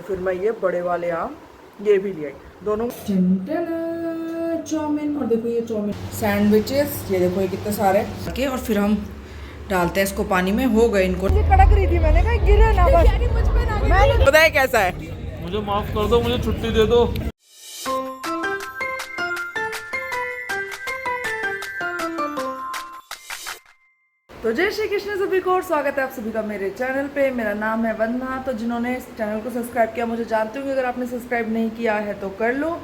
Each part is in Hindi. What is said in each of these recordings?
फिर मैं ये बड़े वाले आम ये भी ले आई दोनों। चाउमीन, और देखो ये चाउमीन सैंडविचेस, ये देखो ये कितने सारे के, और फिर हम डालते हैं इसको पानी में। हो गए इनको कड़क रही थी, मैंने कहा गिरे ना बस। पता है कैसा है, मुझे माफ कर दो, मुझे छुट्टी दे दो। तो जय श्री कृष्ण सभी को, और स्वागत है आप सभी का मेरे चैनल पे। मेरा नाम है वंदना। तो जिन्होंने इस चैनल को सब्सक्राइब किया मुझे जानते हो कि अगर आपने सब्सक्राइब नहीं किया है तो कर लो।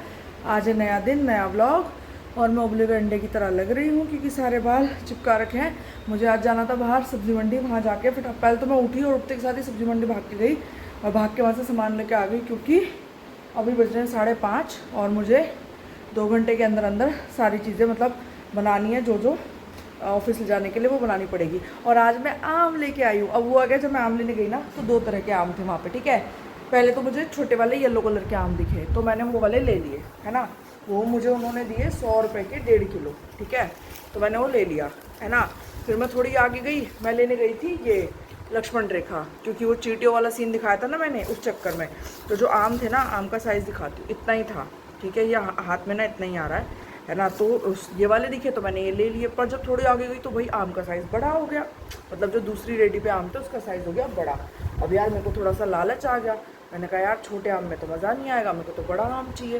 आज है नया दिन, नया व्लॉग, और मैं उबले हुए अंडे की तरह लग रही हूँ क्योंकि सारे बाल चिपका रखे हैं। मुझे आज जाना था बाहर सब्जी मंडी, वहाँ जाके फिर पहले तो मैं उठी और उठते के साथ ही सब्जी मंडी भाग के गई और भाग के वहाँ से सामान लेके आ गई, क्योंकि अभी बज रहे हैं 5:30 और मुझे 2 घंटे के अंदर अंदर सारी चीज़ें मतलब बनानी है, जो ऑफिस ले जाने के लिए वो बनानी पड़ेगी। और आज मैं आम लेके आई हूँ। अब वो आ गया, जब मैं आम लेने गई ना तो 2 तरह के आम थे वहाँ पे, ठीक है। पहले तो मुझे छोटे वाले येलो कलर के आम दिखे तो मैंने वो वाले ले लिए, है ना। वो मुझे उन्होंने दिए 100 रुपये के 1.5 किलो, ठीक है, तो मैंने वो ले लिया, है ना। फिर मैं थोड़ी आगे गई, मैं लेने गई थी ये लक्ष्मण रेखा, क्योंकि वो चींटियों वाला सीन दिखाया था ना मैंने, उस चक्कर में। तो जो आम थे ना, आम का साइज़ दिखाती हूँ, इतना ही था, ठीक है, ये हाथ में ना इतना ही आ रहा है ना। तो ये वाले दिखे तो मैंने ये ले लिए। पर जब थोड़ी आगे गई तो भाई आम का साइज़ बड़ा हो गया, मतलब जो दूसरी रेडी पे आम थे उसका साइज़ हो गया बड़ा। अब यार मेरे को थोड़ा सा लालच आ गया, मैंने कहा यार छोटे आम में तो मज़ा नहीं आएगा, मेरे को तो बड़ा आम चाहिए।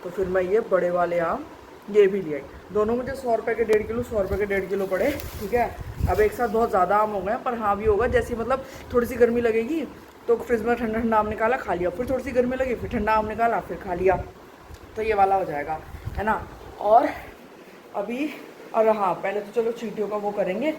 तो फिर मैं ये बड़े वाले आम ये भी ले आई। दोनों मुझे 100 रुपये के 1.5 किलो, 100 रुपये के 1.5 किलो पड़े, ठीक है। अब एक साथ बहुत ज़्यादा आम हो गए, पर हाँ भी होगा, जैसी मतलब थोड़ी सी गर्मी लगेगी तो फ्रिज में ठंडा ठंडा आम निकाला खा लिया, फिर थोड़ी सी गर्मी लगी फिर ठंडा आम निकाला फिर खा लिया, तो ये वाला हो जाएगा, है ना। और अभी, और हाँ पहले तो चलो चींटियों का वो करेंगे।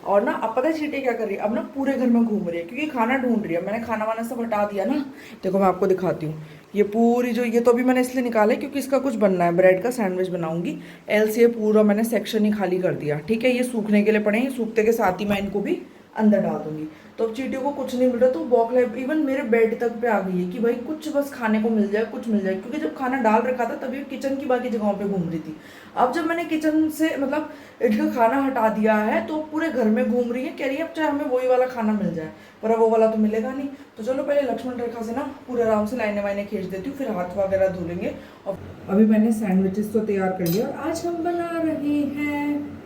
और ना अब पता है चींटी क्या कर रही है, अब ना पूरे घर में घूम रही है क्योंकि खाना ढूंढ रही है। मैंने खाना वाना सब हटा दिया ना, देखो मैं आपको दिखाती हूँ। ये पूरी जो, ये तो अभी मैंने इसलिए निकाला है क्योंकि इसका कुछ बनना है, ब्रेड का सैंडविच बनाऊंगी। एल से पूरा मैंने सेक्शन ही खाली कर दिया, ठीक है। ये सूखने के लिए पड़े हैं, सूखते के साथ ही मैं इनको भी अंदर डाल दूंगी। तो अब चींटियों को कुछ नहीं मिल रहा तो बौखलाए, इवन मेरे बेड तक पे आ गई है कि भाई कुछ बस खाने को मिल जाए, कुछ मिल जाए। क्योंकि जब खाना डाल रखा था तभी किचन की बाकी जगहों पे घूम रही थी। अब जब मैंने किचन से मतलब इनका खाना हटा दिया है तो पूरे घर में घूम रही है, कह रही है अब चाहे हमें वही वाला खाना मिल जाए, पर अब वो वाला तो मिलेगा नहीं। तो चलो पहले लक्ष्मण रेखा से ना पूरे आराम से लाइने वाइने खींच देती हूँ, फिर हाथ वगैरह धो लेंगे। और अभी मैंने सैंडविचेस तो तैयार कर लिया और आज हम बना रहे हैं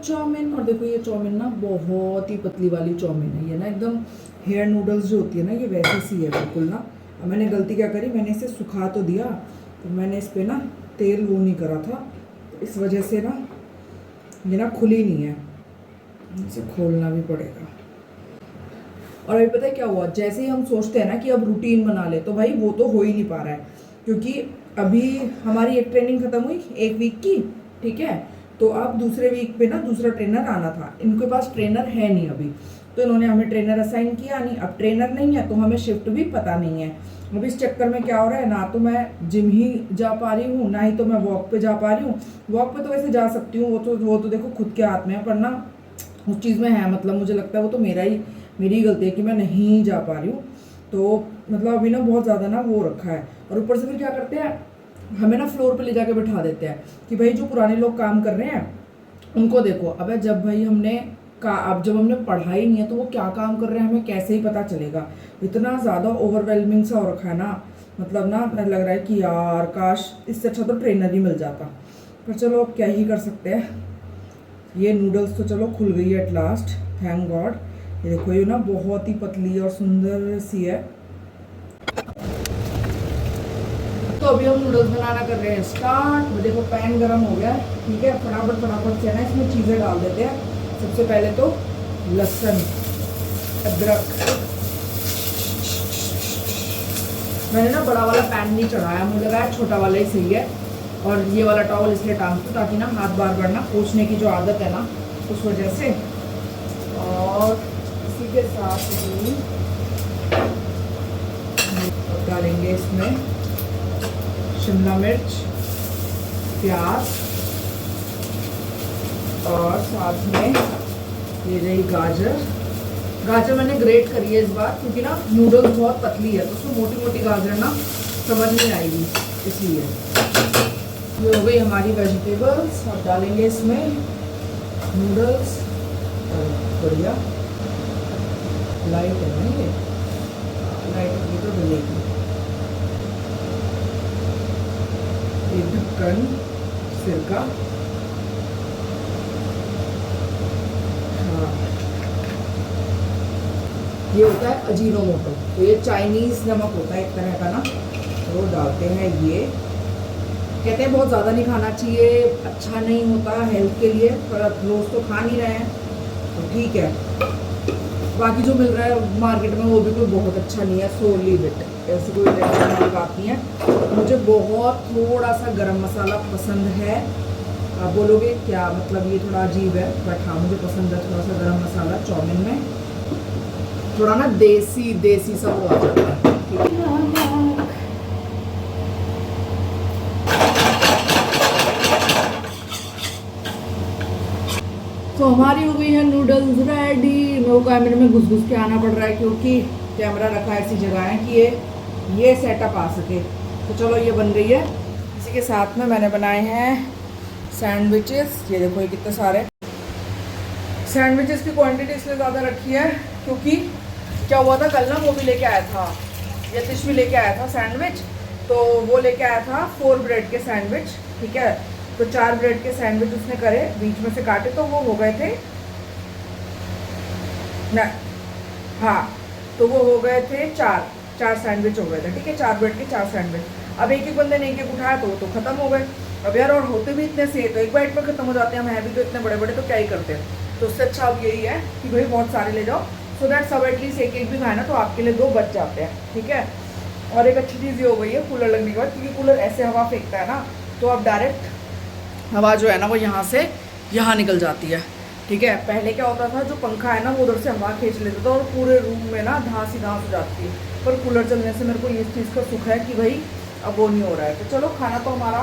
चाउमीन। और देखो ये चाउमीन ना बहुत ही पतली वाली चाउमीन है, ये ना एकदम हेयर नूडल्स जो होती है ना, ये वैसी सी है बिल्कुल ना। अब मैंने गलती क्या करी, मैंने इसे सुखा तो दिया तो मैंने इस पर ना तेल वो नहीं करा था, तो इस वजह से ना ये ना खुली नहीं है, इसे खोलना भी पड़ेगा। और अभी पता है क्या हुआ, जैसे ही हम सोचते हैं ना कि अब रूटीन बना ले तो भाई वो तो हो ही नहीं पा रहा है, क्योंकि अभी हमारी एक ट्रेनिंग खत्म हुई 1 वीक की, ठीक है। तो अब दूसरे वीक पे ना दूसरा ट्रेनर आना था, इनके पास ट्रेनर है नहीं अभी, तो इन्होंने हमें ट्रेनर असाइन किया नहीं। अब ट्रेनर नहीं है तो हमें शिफ्ट भी पता नहीं है। अब इस चक्कर में क्या हो रहा है, ना तो मैं जिम ही जा पा रही हूँ, ना ही तो मैं वॉक पे जा पा रही हूँ। वॉक पे तो वैसे जा सकती हूँ, वो तो देखो खुद के हाथ में है, पर ना उस चीज़ में है, मतलब मुझे लगता है वो तो मेरी गलती है कि मैं नहीं जा पा रही हूँ। तो मतलब अभी ना बहुत ज़्यादा ना वो रखा है। और ऊपर से फिर क्या करते हैं, हमें ना फ्लोर पे ले जाके बैठा देते हैं कि भाई जो पुराने लोग काम कर रहे हैं उनको देखो। अब जब भाई अब जब हमने पढ़ाई नहीं है तो वो क्या काम कर रहे हैं हमें कैसे ही पता चलेगा। इतना ज़्यादा ओवरवेलमिंग सा हो रखा है ना, मतलब ना लग रहा है कि यार काश इससे अच्छा तो ट्रेनर ही मिल जाता, पर चलो अब क्या ही कर सकते हैं। ये नूडल्स तो चलो खुल गई है एट लास्ट, थैंक गॉड। ये देखो ये ना बहुत ही पतली और सुंदर सी है। तो अभी हम नूडल्स बनाना कर रहे हैं स्टार्ट। देखो पैन गरम हो गया, ठीक है। फटाफट से ना इसमें चीज़ें डाल देते हैं। सबसे पहले तो लहसुन, अदरक। मैंने ना बड़ा वाला पैन नहीं चढ़ाया, मुझे लगा छोटा वाला ही सही है। और ये वाला टॉवल इसलिए टांग दूँ ताकि ना हाथ बार बार ना पोंछने की जो आदत है ना उस वजह से। और इसी के साथ ही डालेंगे इसमें शिमला मिर्च, प्याज, और साथ में ये रही गाजर मैंने ग्रेट करी है इस बार, क्योंकि ना नूडल्स बहुत पतली है तो उसमें मोटी मोटी गाजर ना समझ नहीं आएगी, इसलिए। ये हो गई हमारी वेजिटेबल्स। अब डालेंगे इसमें नूडल्स, बढ़िया लाइट है ना ये, मक्खन, सिरका। हाँ, ये होता है अजीनोमोटो। तो ये चाइनीज नमक होता है एक तरह का ना, तो डालते हैं ये। कहते हैं बहुत ज़्यादा नहीं खाना चाहिए, अच्छा नहीं होता हेल्थ के लिए, पर अब रोज़ तो खा नहीं रहे हैं तो ठीक है। बाकी जो मिल रहा है मार्केट में वो भी कोई बहुत अच्छा नहीं है, सो लीव इट। ऐसी कोई बात नहीं है। मुझे बहुत थोड़ा सा गरम मसाला पसंद है। आप बोलोगे क्या मतलब, ये थोड़ा अजीब है, बट हाँ मुझे पसंद है थोड़ा सा गरम मसाला चाउमीन में। थोड़ा ना देसी देसी सा वो आ जाता है, ठीक है। तो हमारी हो गई है नूडल्स रेडी। मेरे को कैमरे में घुस घुस के आना पड़ रहा है क्योंकि कैमरा रखा ऐसी जगह है कि ये सेटअप आ सके। तो चलो ये बन गई है। इसी के साथ में मैंने बनाए हैं सैंडविचेस। ये देखो ये कितने सारे सैंडविचेस की क्वांटिटी इसलिए ज़्यादा रखी है क्योंकि क्या हुआ था कल ना, वो भी लेके आया था, यतिश भी लेके आया था सैंडविच। तो वो लेके आया था 4 ब्रेड के सैंडविच, ठीक है। तो 4 ब्रेड के सैंडविच उसने करे, बीच में से काटे तो वो हो गए थे ना, हाँ तो वो हो गए थे 4 सैंडविच हो गए थे, ठीक है। 4 ब्रेड के 4 सैंडविच। अब एक एक बंदे ने एक एक उठाया तो वो तो खत्म हो गए। अब यार और होते भी इतने से तो एक बाइट में खत्म हो जाते हैं। हम है भी तो इतने बड़े बड़े, तो क्या ही करते हैं। तो उससे अच्छा अब यही है कि भाई बहुत सारे ले जाओ, सो दैट सब एटलीस्ट एक एक भी खाए ना तो आपके लिए 2 बच जाते हैं, ठीक है। और एक अच्छी चीज़ ये हो गई है कूलर लगने के बाद, क्योंकि कूलर ऐसे हवा फेंकता है ना, तो अब डायरेक्ट हवा जो है ना वो यहाँ से यहाँ निकल जाती है, ठीक है। पहले क्या होता था, जो पंखा है ना वो उधर से हवा खींच लेता था और पूरे रूम में ना धांस ही धांस हो जाती है। पर कूलर चलने से मेरे को इस चीज़ का सुख है कि भाई अब वो नहीं हो रहा है। तो चलो खाना तो हमारा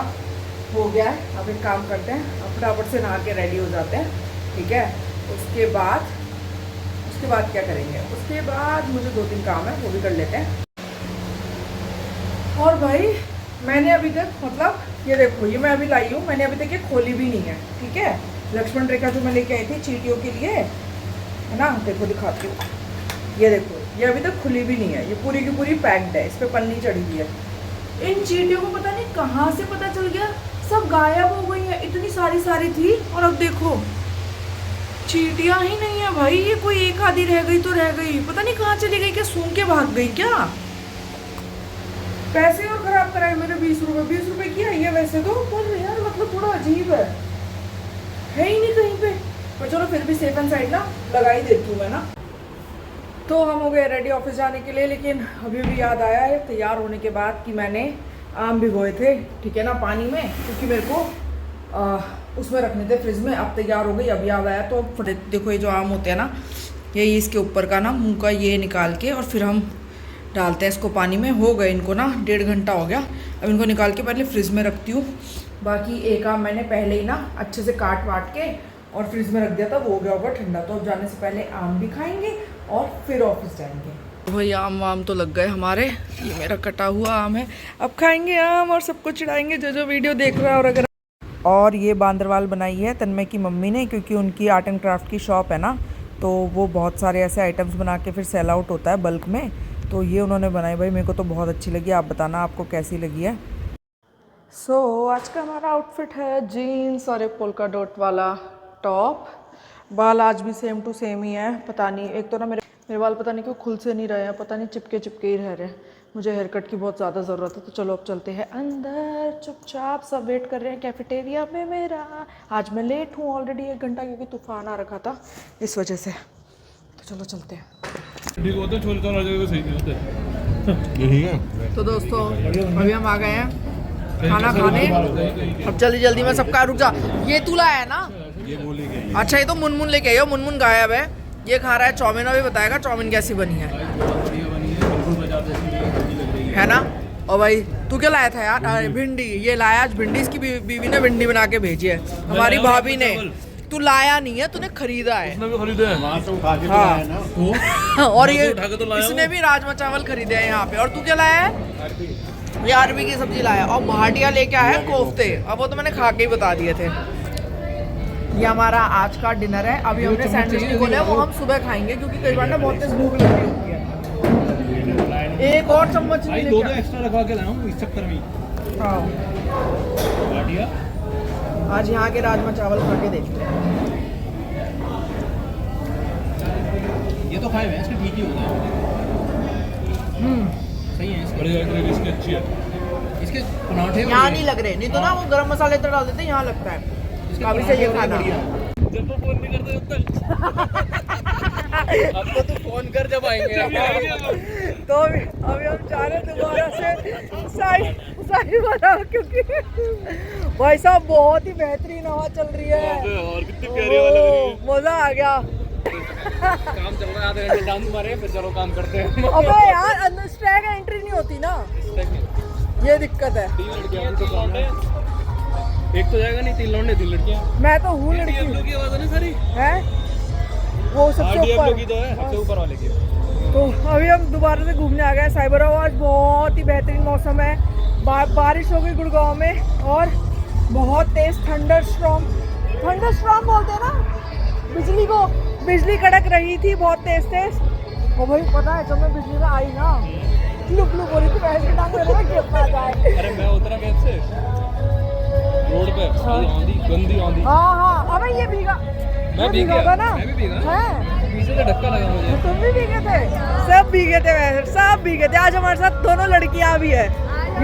हो गया है। अब एक काम करते हैं, अब फटाफट से नहा के रेडी हो जाते हैं, ठीक है। उसके बाद क्या करेंगे, उसके बाद मुझे 2-3 काम है वो भी कर लेते हैं। और भाई मैंने अभी तक मतलब ये देखो, ये मैं अभी लाई हूँ, मैंने अभी तक ये खोली भी नहीं है, ठीक है। लक्ष्मण रेखा जो मैं लेके आई थी चींटियों के लिए, है ना, देखो दिखाती हूँ। ये देखो ये अभी तक खुली भी नहीं है, ये पूरी की पूरी पैक्ड है, इस पर पन्नी चढ़ी हुई है। इन चींटियों को पता नहीं कहाँ से पता चल गया, सब गायब हो गई हैं। इतनी सारी थी और अब देखो चींटियाँ ही नहीं है भाई। ये कोई एक आधी रह गई तो रह गई, पता नहीं कहाँ चली गई, क्या सूंघ के भाग गई क्या। पैसे और खराब कराए मेरे 20 रुपए की आई है वैसे तो, पर यार मतलब थोड़ा अजीब है ही नहीं कहीं पे। पर चलो फिर भी सेफ एंड साइड ना लगा ही देती हूँ मैं ना। तो हम हो गए रेडी ऑफिस जाने के लिए, लेकिन अभी भी याद आया है तैयार होने के बाद कि मैंने आम भिगोए थे, ठीक है ना, पानी में, क्योंकि मेरे को उसमें रखने थे फ्रिज में। अब तैयार हो गई, अब याद आया। तो देखो ये जो आम होते हैं ना, यही इसके ऊपर का ना मुंह का ये निकाल के और फिर हम डालते हैं इसको पानी में। हो गए इनको ना 1.5 घंटा हो गया। अब इनको निकाल के पहले फ्रिज में रखती हूँ। बाकी एक आम मैंने पहले ही ना अच्छे से काट वाट के और फ्रिज में रख दिया था, वो हो गया होगा ठंडा। तो अब जाने से पहले आम भी खाएंगे और फिर ऑफिस जाएंगे। भाई आम वाम तो लग गए हमारे, ये मेरा कटा हुआ आम है। अब खाएंगे आम और सबको चिढ़ाएंगे जो वीडियो देख रहा है। और अगर और ये बांदरवाल बनाई है तन्मय की मम्मी ने, क्योंकि उनकी आर्ट एंड क्राफ्ट की शॉप है ना, तो वो बहुत सारे ऐसे आइटम्स बना के फिर सेल आउट होता है बल्क में। तो ये उन्होंने बनाई भाई, मेरे को तो बहुत अच्छी लगी। आप बताना आपको कैसी लगी है। सो आज का हमारा आउटफिट है जीन्स और एक पोल्का डॉट वाला टॉप। बाल आज भी सेम टू सेम ही है, पता नहीं, एक तो ना मेरे बाल पता नहीं क्यों खुल से नहीं रहे हैं, पता नहीं चिपके ही रह रहे हैं। मुझे हेयर कट की बहुत ज़्यादा ज़रूरत है। तो चलो अब चलते हैं अंदर, चुपचाप सब वेट कर रहे हैं कैफेटेरिया में मेरा। आज मैं लेट हूँ ऑलरेडी 1 घंटा, क्योंकि तूफान आ रखा था इस वजह से। तो चलो चलते हैं। ठीक होते छोले चावल हर जगह सही नहीं होते। यही है। तो दोस्तों अभी हम आ गए हैं खाना खाने। अब जल्दी में सबका रुक जा। ये तू लाया है ना, ये बोली गई। अच्छा ये तो मुनमुन लेके आई हो, मुनमुन गायब है। ये खा रहा है चाउमीन, अभी बताएगा चाउमीन कैसी बनी है ना। और भाई तू क्या लाया था यार? अरे भिंडी, ये लाया आज भिंडी। इसकी बीवी ने भिंडी बना के भेजी है, हमारी भाभी ने। तू लाया नहीं है, तूने खरीदा है। उसने भी खरीदे हैं। वहाँ से उठा के तो हाँ। लाया ना। और ये उठा के तो लाया इसने भी राजमा चावल खरीदे हैं यहाँ पे। और तू क्या लाया है? ये अरबी की सब्जी लाया। और भाटिया लेके आया है कोफ्ते। अब वो तो मैंने खा के ही बता दिए थे। ये हमारा आज का डिनर है। अभी हमने सैंडविच नहीं खोले, वो हम सुबह खाएंगे, क्योंकि कई बार ना बहुत तेज भूख लगी होती है। एक और चम्मच नहीं दो एक्स्ट्रा रखवा के लाया हूँ इस चक्कर में। हाँ बाटिया आज यहाँ के राजमा चावल खा के देखते हैं। ये तो खाए हुए हैं, इसके ठीक ही होता है। सही है इसके। बढ़िया ग्रेवी इसकी अच्छी है। इसके पराठे यहाँ नहीं लग रहे, नहीं तो ना वो गरम मसाले तो डाल देते हैं, यहाँ लगता है। इसके काफी सही है खाना। जब वो फोन नहीं करते तब तक अब तो तू फोन कर जब आएंगे। तो अभी हम जा रहे हैं दोबारा से साई वाला, क्योंकि भाई साहब बहुत ही बेहतरीन हवा चल रही है और कितनी प्यारी हवा लग रही है। मजा आ गया। काम चल रहा है, आधे घंटे डांस मारे फिर चलो काम करते हैं। अबे यार अंदर स्टैग एंट्री नहीं होती ना, ये दिक्कत है। 3 लड़कियां तो लौंडे, एक तो जाएगा नहीं, 3 लौंडे 3 लड़कियां। मैं तो हूँ लड़की DFW की आवाज है ना सारी। है वो सबसे DFW की ऊपर। तो है, सबसे ऊपर वाले की। तो अभी हम दोबारा से घूमने आ गए साइबर। आज बहुत ही बेहतरीन मौसम है, बारिश हो गई गुड़गांव में और बहुत तेज थंडरस्टॉर्म बोलते हैं ना बिजली को, बिजली कड़क रही थी बहुत तेज। और भाई पता है जब मैं बिजली में आई ना, लुक हो रही थी, भैंस की टांग मेरे में गिरना जाए। अरे मैं उतरा कैसे रोड पे, आंधी गंदी आंधी। हाँ अबे ये भीगा, मैं भीग था गया, ना। मैं भी भीगा। है पीछे से धक्का लगा मुझे। तुम भी भीगे थे, सब भीगे थे वैसे, सब भीगे थे। आज हमारे साथ दोनों लड़कियां भी है,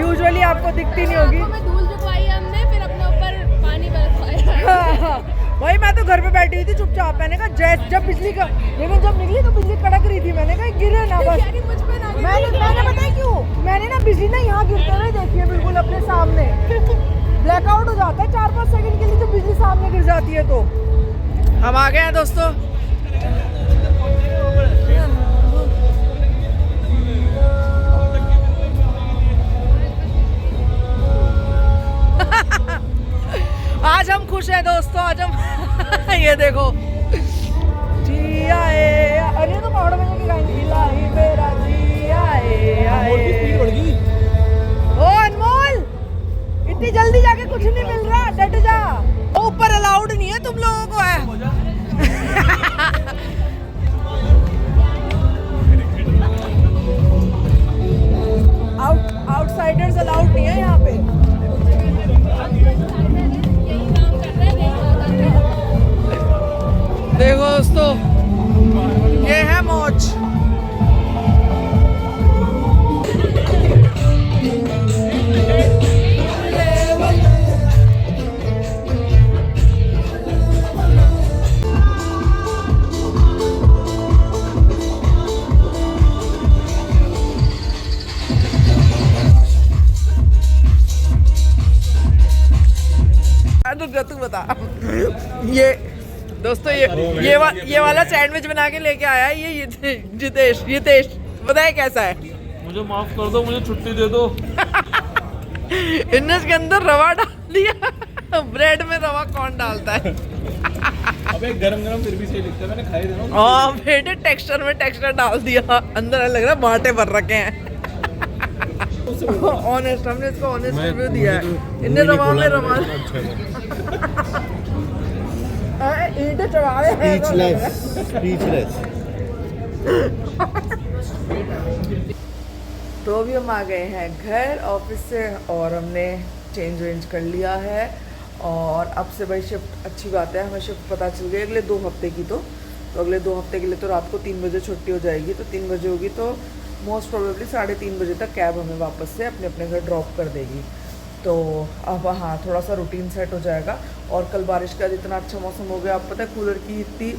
यूजुअली आपको दिखती नहीं होगी। में धूल चुकवाई हमने, फिर अपने ऊपर पानी बरसाया। वही मैं तो घर पे बैठी हुई थी चुपचाप। मैंने कहा जब बिजली का, लेकिन जब निकली तो बिजली कड़क रही थी। मैंने कहा गिरे ना बस। यानी मुझ पे ना मैंने पता है क्यों, मैंने ना बिजली ना यहाँ गिरते हुए देखी है, बिल्कुल अपने सामने। ब्लैकआउट हो जाता है 4-5 सेकंड के लिए जब बिजली सामने गिर जाती है। तो हम आ गए हैं दोस्तों। आज हम खुश हैं दोस्तों, आज हम ये देखो जी आए, अरे तो पहाड़ों में जाके गाएंगे इलाही मेरा जी आए। बढ़ गई। ओ अनमोल, इतनी जल्दी जाके कुछ नहीं मिल रहा, डट जा। वो ऊपर अलाउड नहीं है तुम लोगों को है। आउटसाइडर्स अलाउड नहीं है यहाँ पे। देखो दोस्तों, ये है मौज। तू बता, ये दोस्तों ये वाला सैंडविच बना के लेके आया है ये जितेश बताए कैसा है। मुझे माफ कर दो, मुझे छुट्टी दे दो। इनने इसके अंदर रवा डाल दिया। ब्रेड में रवा कौन डालता है? अबे गरम गरम फिर भी सही लगता है, मैंने खाई था ना। हाँ बेटे, टेक्सचर में टेक्सचर डाल दिया, अंदर लग रहा है बांटे भर रखे हैं। ऑनेस्ट, हमने इसको ऑनेस्ट रिव्यू दिया है। इनने रवा में रवा ईंटें चढ़ा रहे हैं। स्पीचलेस। तो अभी हम आ गए हैं घर ऑफिस से और हमने चेंज वेंज कर लिया है। और अब से भाई शिफ्ट, अच्छी बात है, हमें शिफ्ट पता चल गई अगले 2 हफ्ते की। तो अगले 2 हफ्ते के लिए तो रात को 3 बजे छुट्टी हो जाएगी। तो 3 बजे होगी तो मोस्ट प्रोबेबली 3:30 बजे तक कैब हमें वापस से अपने अपने घर ड्रॉप कर देगी। तो अब हाँ थोड़ा सा रूटीन सेट हो जाएगा। और कल बारिश का इतना अच्छा मौसम हो गया, आप पता है कूलर की इतनी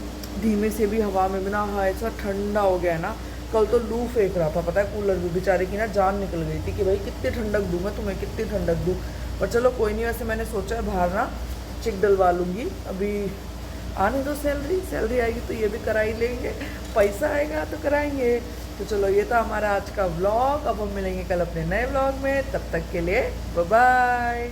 धीमे से भी हवा में भी ना ऐसा ठंडा हो गया है ना। कल तो लू फेंक रहा था, पता है कूलर भी, बेचारे की ना जान निकल गई थी कि भाई कितनी ठंडक दूँ मैं तुम्हें, कितनी ठंडक दूँ। पर चलो कोई नहीं, वैसे मैंने सोचा है बाहर ना चिक डलवा लूँगी। अभी आने दो, सैलरी आएगी तो ये भी करा ही लेंगे, पैसा आएगा तो कराएंगे। तो चलो ये था हमारा आज का व्लॉग। अब हम मिलेंगे कल अपने नए व्लॉग में, तब तक के लिए बाय बाय।